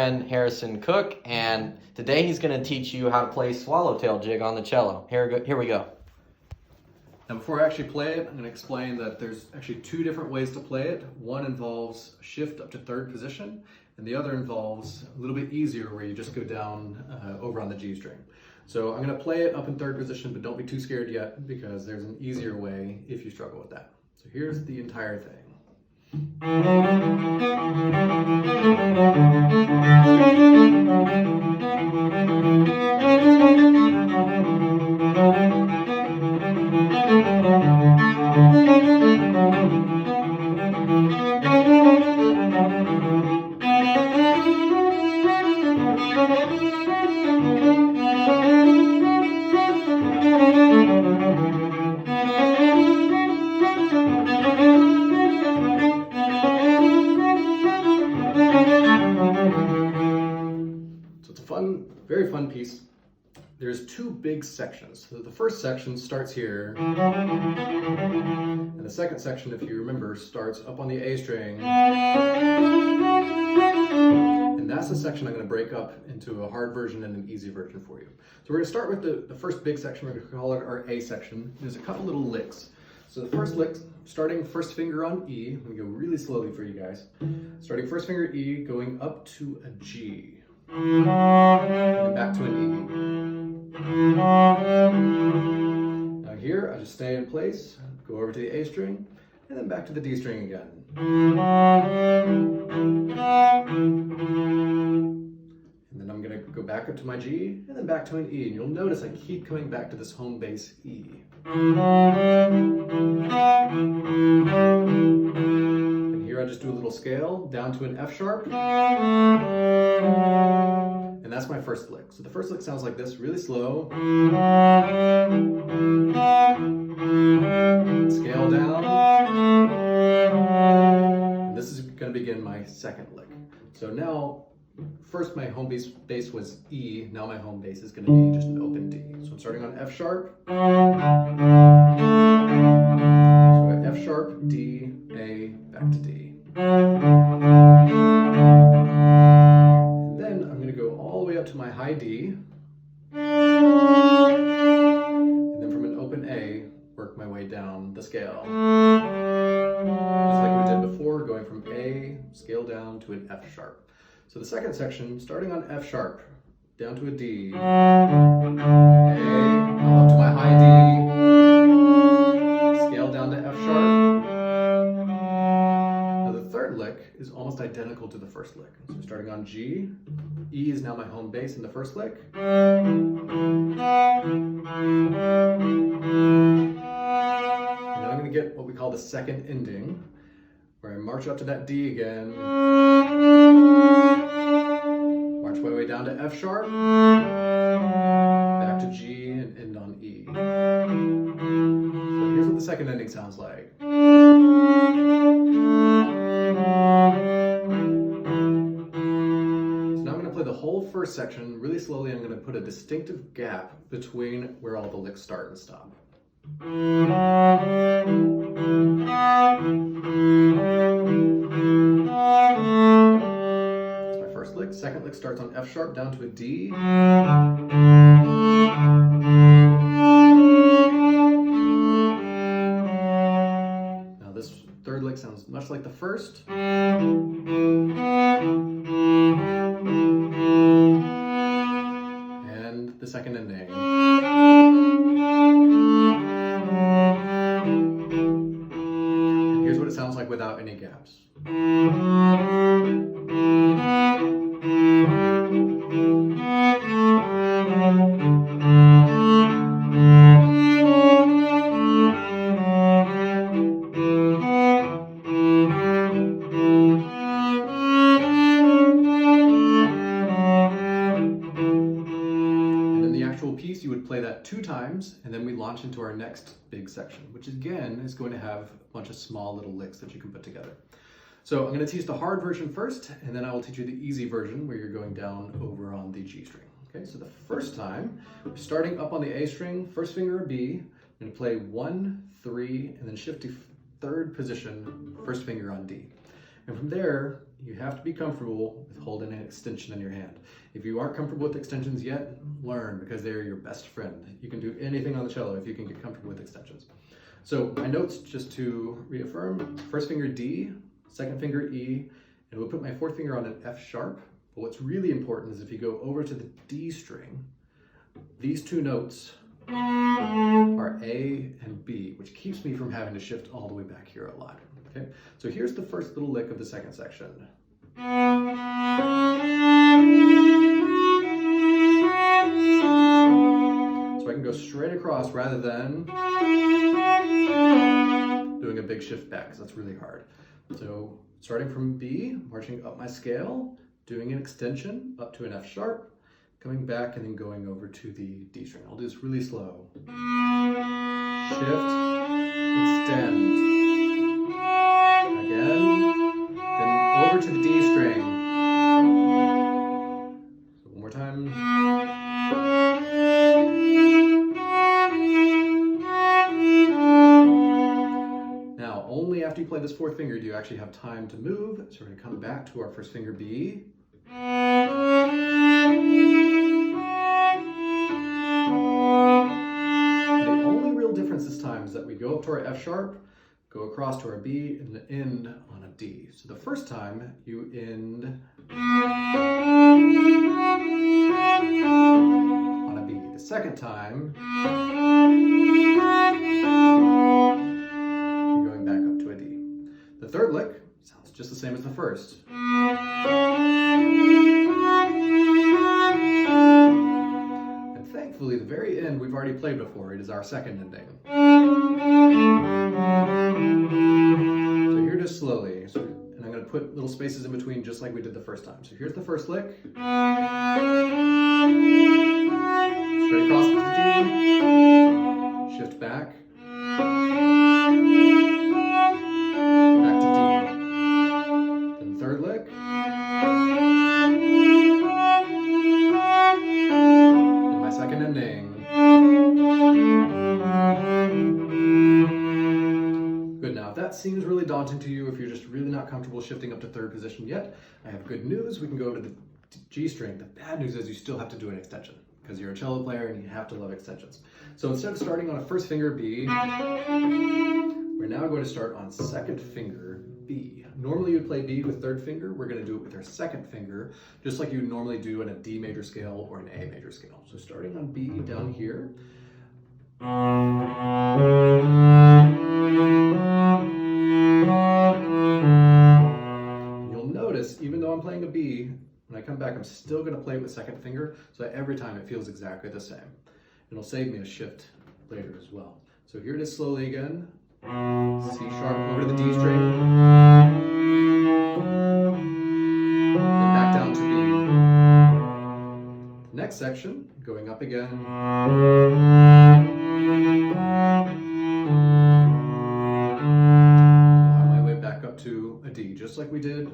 Friend Harrison Cook, and today he's going to teach you how to play Swallowtail jig on the cello. Here we go. Now before I actually play it, I'm going to explain that there's actually two different ways to play it. One involves shift up to third position, and the other involves a little bit easier where you just go down over on the G string. So I'm going to play it up in third position, but don't be too scared yet because there's an easier way if you struggle with that. So here's the entire thing. Very fun piece. There's two big sections. So the first section starts here, and the second section, if you remember, starts up on the A string, and that's the section I'm going to break up into a hard version and an easy version for you. So we're going to start with the first big section. We're going to call it our A section. There's a couple little licks. So the first lick, starting first finger on E, I'm going to go really slowly for you guys. Starting first finger E, going up to a G. And then back to an E. Now here, I just stay in place, go over to the A string, and then back to the D string again. And then I'm going to go back up to my G, and then back to an E. And you'll notice I keep coming back to this home bass E. And here I just do a little scale down to an F sharp. And that's my first lick. So the first lick sounds like this, really slow. Scale down. And this is going to begin my second lick. So now, first my home bass was E, now my home bass is going to be just an open D. So I'm starting on F sharp. So F sharp, D, A, back to D. Up to my high D, and then from an open A, work my way down the scale. Just like we did before, going from A, scale down to an F sharp. So the second section, starting on F sharp, down to a D, A, up to my high D, scale down to F sharp. Now the third lick is almost identical to the first lick. So starting on G, E is now my home bass in the first lick. And then I'm going to get what we call the second ending, where I march up to that D again, march my way down to F sharp, back to G, and end on E. So here's what the second ending sounds like. The whole first section really slowly. I'm going to put a distinctive gap between where all the licks start and stop. That's my first lick. Second lick starts on F sharp down to a D. Now this third lick sounds much like the first. The second ending. And here's what it sounds like without any gaps. Piece, you would play that 2 times, and then we launch into our next big section, which again is going to have a bunch of small little licks that you can put together. So I'm going to teach the hard version first, and then I will teach you the easy version where you're going down over on the G string. Okay, so the first time, we're starting up on the A string, first finger B, I'm going to play 1, 3, and then shift to third position, first finger on D. And from there, you have to be comfortable with holding an extension in your hand. If you aren't comfortable with extensions yet, learn, because they're your best friend. You can do anything on the cello if you can get comfortable with extensions. So my notes, just to reaffirm: first finger D, second finger E, and we'll put my fourth finger on an F sharp. But what's really important is if you go over to the D string, these two notes are A and B, which keeps me from having to shift all the way back here a lot. Okay, so here's the first little lick of the second section. So I can go straight across rather than doing a big shift back, because that's really hard. So starting from B, marching up my scale, doing an extension up to an F sharp, coming back and then going over to the D string. I'll do this really slow. Shift, extend. Again, then over to the D string. So one more time. Now, only after you play this fourth finger do you actually have time to move. So we're going to come back to our first finger B. That we go up to our F sharp, go across to our B, and end on a D. So the first time you end on a B. The second time you're going back up to a D. The third lick sounds just the same as the first. And thankfully, the very end we've already played before. It is our second ending. So here it is slowly, and I'm going to put little spaces in between just like we did the first time. So here's the first lick. Straight across to the D, shift back, back to D. Then third lick. Then my second ending. Good. Now, if that seems really daunting to you, if you're just really not comfortable shifting up to third position yet, I have good news. We can go to the G string. The bad news is you still have to do an extension, because you're a cello player and you have to love extensions. So instead of starting on a first finger B, we're now going to start on second finger B. Normally you'd play B with third finger. We're going to do it with our second finger, just like you would normally do in a D major scale or an A major scale. So starting on B down here. You'll notice, even though I'm playing a B, when I come back, I'm still going to play it with second finger, so that every time it feels exactly the same. It'll save me a shift later as well. So here it is slowly again. C sharp over to the D string. Then back down to B. The next section, going up again. On my way back up to a D, just like we did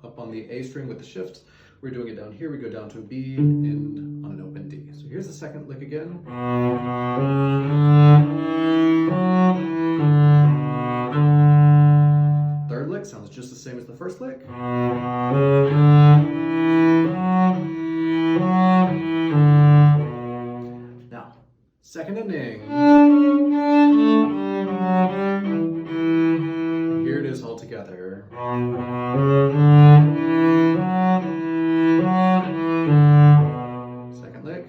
up on the A string with the shifts. We're doing it down here. We go down to a B and on an open D. So here's the second lick again. Third lick sounds just the same as the first lick. Now, second ending. Here it is all together. Second lick.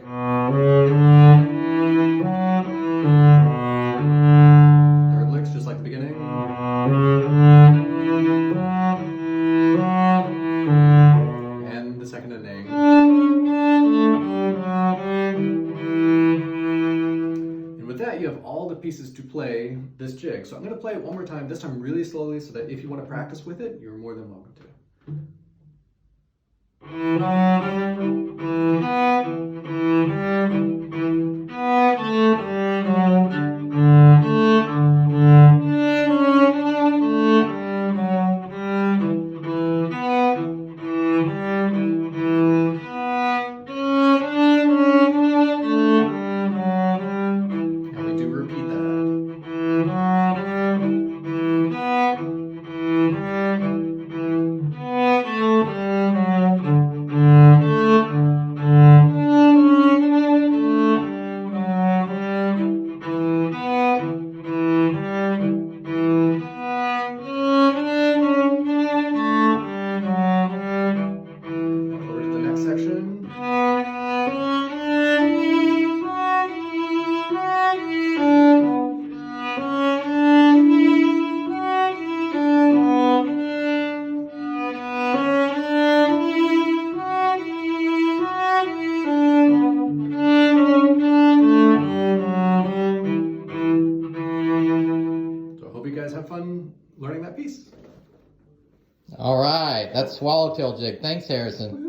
Third lick's just like the beginning. And the second ending. And with that, you have all the pieces to play this jig. So I'm going to play it one more time, this time really slowly, so that if you want to practice with it, you're more than welcome to. piece. All right, that's Swallowtail jig. Thanks, Harrison.